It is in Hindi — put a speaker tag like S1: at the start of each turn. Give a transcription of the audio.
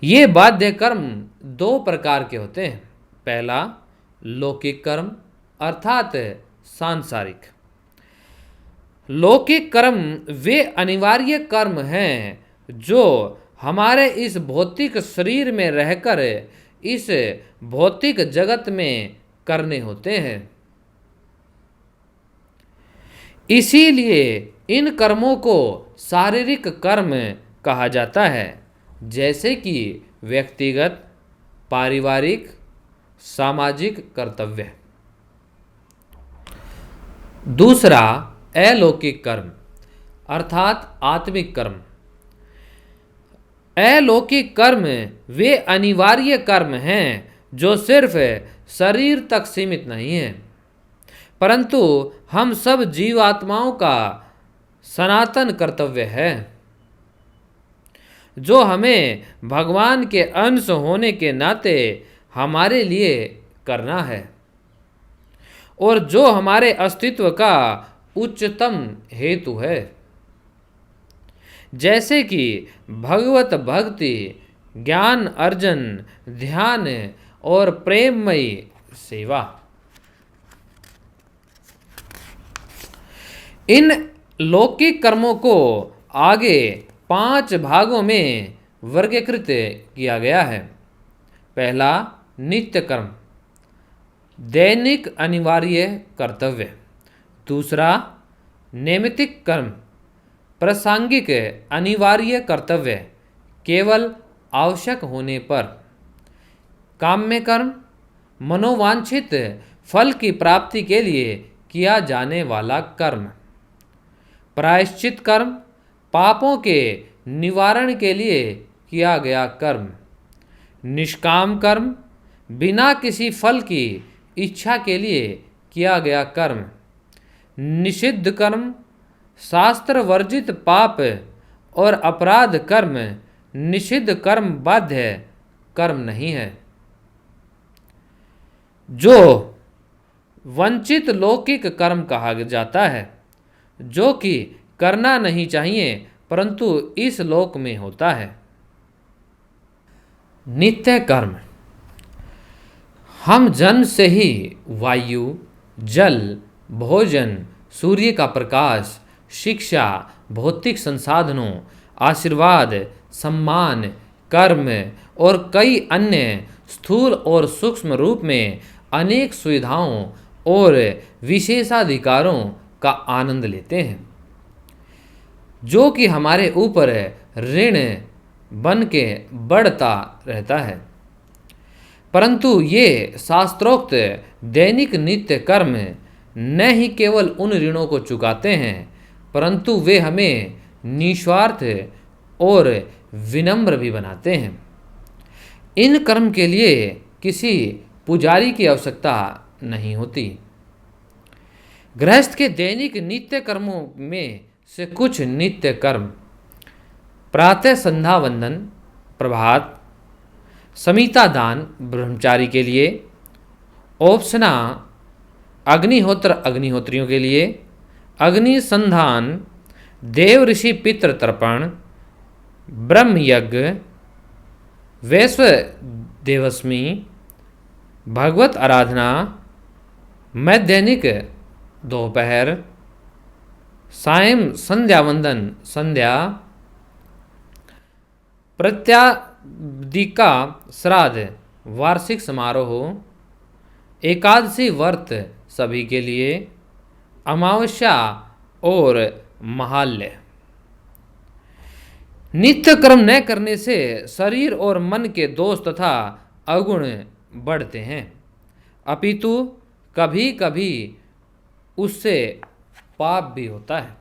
S1: ये बाध्य कर्म दो प्रकार के होते हैं। पहला लौकिक कर्म अर्थात सांसारिक। लौकिक कर्म वे अनिवार्य कर्म हैं जो हमारे इस भौतिक शरीर में रहकर इस भौतिक जगत में करने होते हैं। इसीलिए इन कर्मों को शारीरिक कर्म कहा जाता है, जैसे कि व्यक्तिगत, पारिवारिक, सामाजिक कर्तव्य। दूसरा अलौकिक कर्म अर्थात आत्मिक कर्म। अलौकिक कर्म वे अनिवार्य कर्म हैं जो सिर्फ शरीर तक सीमित नहीं हैं, परंतु हम सब जीवात्माओं का सनातन कर्तव्य है, जो हमें भगवान के अंश होने के नाते हमारे लिए करना है और जो हमारे अस्तित्व का उच्चतम हेतु है, जैसे कि भगवत भक्ति, ज्ञान अर्जन, ध्यान और प्रेममयी सेवा। इन लौकिक कर्मों को आगे 5 भागों में वर्गीकृत किया गया है। पहला नित्य कर्म, दैनिक अनिवार्य कर्तव्य। दूसरा नैमित्तिक कर्म, प्रासंगिक अनिवार्य कर्तव्य केवल आवश्यक होने पर। काम्य कर्म, मनोवांछित फल की प्राप्ति के लिए किया जाने वाला कर्म। प्रायश्चित कर्म, पापों के निवारण के लिए किया गया कर्म। निष्काम कर्म, बिना किसी फल की इच्छा के लिए किया गया कर्म। निषिद्ध कर्म, शास्त्र वर्जित पाप और अपराध कर्म निषिद्ध कर्म बाध्य कर्म नहीं है। जो वंचित लौकिक कर्म कहा जाता है, जो कि करना नहीं चाहिए परंतु इस लोक में होता है। नित्य कर्म, हम जन्म से ही वायु, जल, भोजन, सूर्य का प्रकाश, शिक्षा, भौतिक संसाधनों, आशीर्वाद, सम्मान, कर्म और कई अन्य स्थूल और सूक्ष्म रूप में अनेक सुविधाओं और विशेषाधिकारों का आनंद लेते हैं, जो कि हमारे ऊपर ऋण बन के बढ़ता रहता है। परंतु ये शास्त्रोक्त दैनिक नित्य कर्म न ही केवल उन ऋणों को चुकाते हैं, परंतु वे हमें निस्वार्थ और विनम्र भी बनाते हैं। इन कर्म के लिए किसी पुजारी की आवश्यकता नहीं होती। गृहस्थ के दैनिक नित्य कर्मों में से कुछ नित्य कर्म: प्रातः संध्या वंदन, प्रभात, समिता दान ब्रह्मचारी के लिए, ओप्सना अग्निहोत्र अग्निहोत्रियों के लिए, अग्नि संधान, देव ऋषि पितृ तर्पण, ब्रह्म यज्ञ, वैश्व देवस्मी, भगवत आराधना, मैदैनिक दोपहर, सायं संध्या वंदन संध्या, प्रत्यादिका श्राद्ध, वार्षिक समारोह, एकादशी व्रत सभी के लिए, अमावस्या और महाल्य। नित्य कर्म न करने से शरीर और मन के दोष तथा अवगुण बढ़ते हैं, अपितु कभी कभी उससे पाप भी होता है।